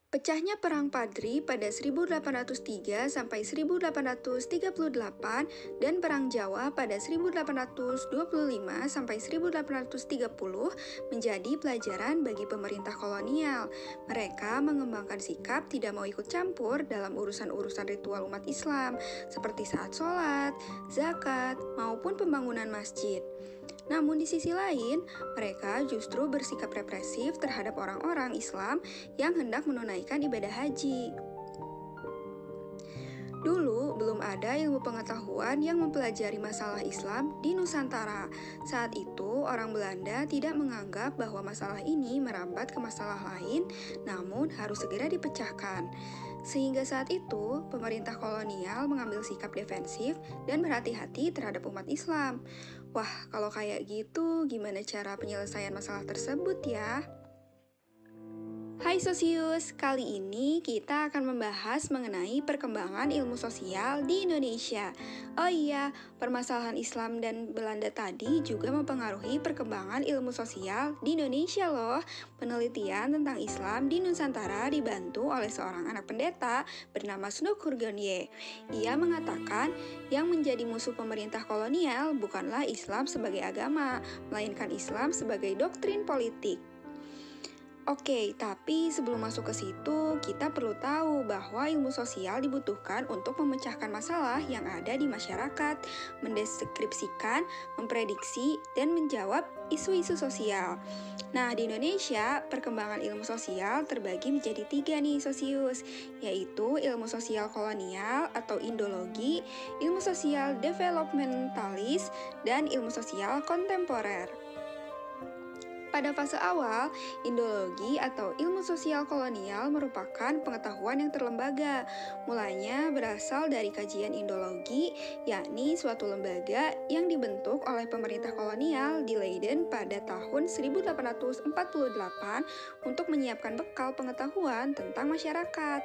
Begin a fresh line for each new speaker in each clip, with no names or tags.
Pecahnya Perang Padri pada 1803 sampai 1838 dan Perang Jawa pada 1825 sampai 1830 menjadi pelajaran bagi pemerintah kolonial. Mereka mengembangkan sikap tidak mau ikut campur dalam urusan-urusan ritual umat Islam seperti saat sholat, zakat, maupun pembangunan masjid. Namun di sisi lain, mereka justru bersikap represif terhadap orang-orang Islam yang hendak menunaikan ibadah haji. Dulu belum ada ilmu pengetahuan yang mempelajari masalah Islam di Nusantara. Saat itu orang Belanda tidak menganggap bahwa masalah ini merambat ke masalah lain, namun harus segera dipecahkan. Sehingga saat itu, pemerintah kolonial mengambil sikap defensif dan berhati-hati terhadap umat Islam. Wah, kalau kayak gitu, gimana cara penyelesaian masalah tersebut ya? Hai Sosius, kali ini kita akan membahas mengenai perkembangan ilmu sosial di Indonesia. Oh iya, permasalahan Islam dan Belanda tadi juga mempengaruhi perkembangan ilmu sosial di Indonesia loh. Penelitian tentang Islam di Nusantara dibantu oleh seorang anak pendeta bernama Snoek Hurgonje. Ia mengatakan yang menjadi musuh pemerintah kolonial bukanlah Islam sebagai agama, melainkan Islam sebagai doktrin politik. Oke, tapi sebelum masuk ke situ, kita perlu tahu bahwa ilmu sosial dibutuhkan untuk memecahkan masalah yang ada di masyarakat, mendeskripsikan, memprediksi, dan menjawab isu-isu sosial. Nah, di Indonesia, perkembangan ilmu sosial terbagi menjadi 3 nih, Sosius, yaitu ilmu sosial kolonial atau Indologi, ilmu sosial developmentalis, dan ilmu sosial kontemporer. Pada fase awal, Indologi atau ilmu sosial kolonial merupakan pengetahuan yang terlembaga. Mulanya berasal dari kajian Indologi, yakni suatu lembaga yang dibentuk oleh pemerintah kolonial di Leiden pada tahun 1848 untuk menyiapkan bekal pengetahuan tentang masyarakat.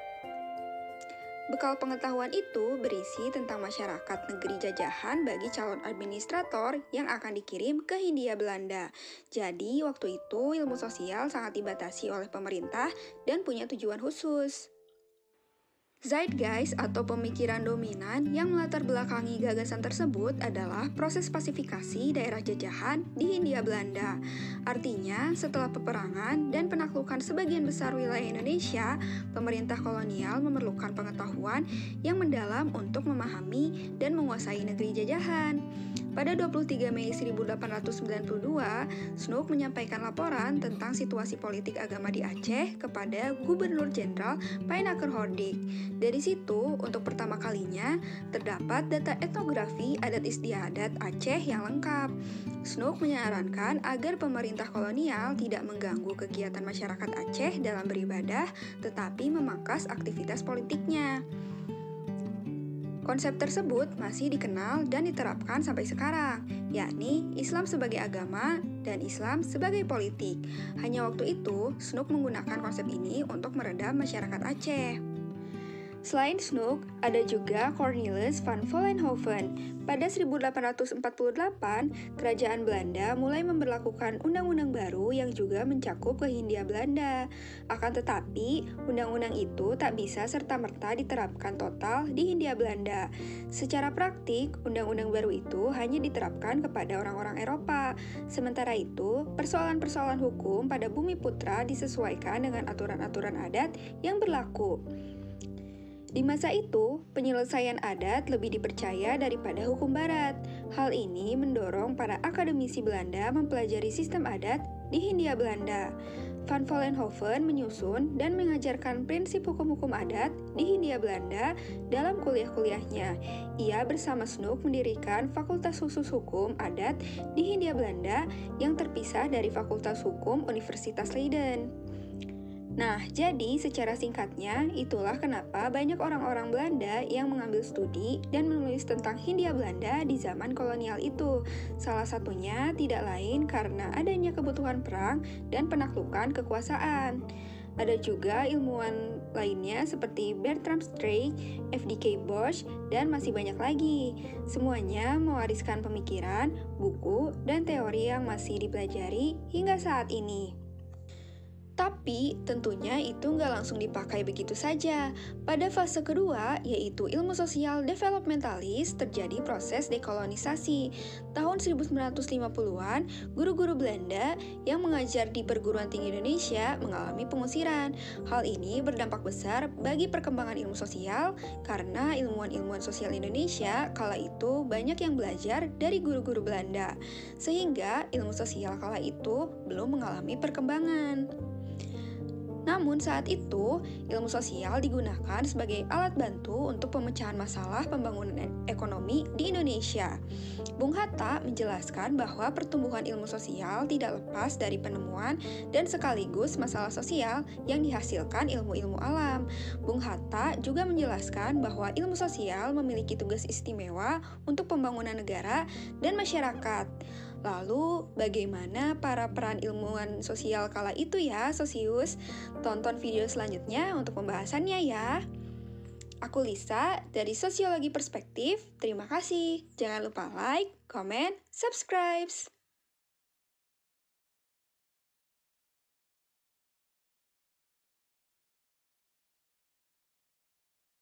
Bekal pengetahuan itu berisi tentang masyarakat negeri jajahan bagi calon administrator yang akan dikirim ke Hindia Belanda. Jadi, waktu itu ilmu sosial sangat dibatasi oleh pemerintah dan punya tujuan khusus. Zeitgeist atau pemikiran dominan yang melatar belakangi gagasan tersebut adalah proses pasifikasi daerah jajahan di Hindia Belanda. Artinya, setelah peperangan dan penaklukan sebagian besar wilayah Indonesia, pemerintah kolonial memerlukan pengetahuan yang mendalam untuk memahami dan menguasai negeri jajahan. Pada 23 Mei 1892, Snoek menyampaikan laporan tentang situasi politik agama di Aceh kepada Gubernur Jenderal Pynaker Hordik. Dari situ, untuk pertama kalinya, terdapat data etnografi adat istiadat Aceh yang lengkap. Snoek menyarankan agar pemerintah kolonial tidak mengganggu kegiatan masyarakat Aceh dalam beribadah, tetapi memangkas aktivitas politiknya. Konsep tersebut masih dikenal dan diterapkan sampai sekarang, yakni Islam sebagai agama dan Islam sebagai politik. Hanya waktu itu, Snoek menggunakan konsep ini untuk meredam masyarakat Aceh. Selain Snoek, ada juga Cornelis van Vollenhoven. Pada 1848, kerajaan Belanda mulai memberlakukan undang-undang baru yang juga mencakup ke Hindia Belanda. Akan tetapi, undang-undang itu tak bisa serta-merta diterapkan total di Hindia Belanda. Secara praktik, undang-undang baru itu hanya diterapkan kepada orang-orang Eropa. Sementara itu, persoalan-persoalan hukum pada Bumi Putra disesuaikan dengan aturan-aturan adat yang berlaku. Di masa itu, penyelesaian adat lebih dipercaya daripada hukum barat. Hal ini mendorong para akademisi Belanda mempelajari sistem adat di Hindia Belanda. Van Vollenhoven menyusun dan mengajarkan prinsip hukum-hukum adat di Hindia Belanda dalam kuliah-kuliahnya. Ia bersama Snoek mendirikan Fakultas Khusus Hukum Adat di Hindia Belanda yang terpisah dari Fakultas Hukum Universitas Leiden. Nah, jadi secara singkatnya, itulah kenapa banyak orang-orang Belanda yang mengambil studi dan menulis tentang Hindia Belanda di zaman kolonial itu. Salah satunya tidak lain karena adanya kebutuhan perang dan penaklukan kekuasaan. Ada juga ilmuwan lainnya seperti Bertram Strake, F.D.K. Bosch, dan masih banyak lagi. Semuanya mewariskan pemikiran, buku, dan teori yang masih dipelajari hingga saat ini. Tapi tentunya itu nggak langsung dipakai begitu saja. Pada fase kedua, yaitu ilmu sosial developmentalis, terjadi proses dekolonisasi. Tahun 1950-an, guru-guru Belanda yang mengajar di perguruan tinggi Indonesia mengalami pengusiran. Hal ini berdampak besar bagi perkembangan ilmu sosial karena ilmuwan-ilmuwan sosial Indonesia kala itu banyak yang belajar dari guru-guru Belanda. Sehingga ilmu sosial kala itu belum mengalami perkembangan. Namun saat itu, ilmu sosial digunakan sebagai alat bantu untuk pemecahan masalah pembangunan ekonomi di Indonesia. Bung Hatta menjelaskan bahwa pertumbuhan ilmu sosial tidak lepas dari penemuan dan sekaligus masalah sosial yang dihasilkan ilmu-ilmu alam. Bung Hatta juga menjelaskan bahwa ilmu sosial memiliki tugas istimewa untuk pembangunan negara dan masyarakat. Lalu, bagaimana para peran ilmuwan sosial kala itu ya, Sosius? Tonton video selanjutnya untuk pembahasannya ya. Aku Lisa dari Sosiologi Perspektif. Terima kasih. Jangan lupa like, comment, subscribe.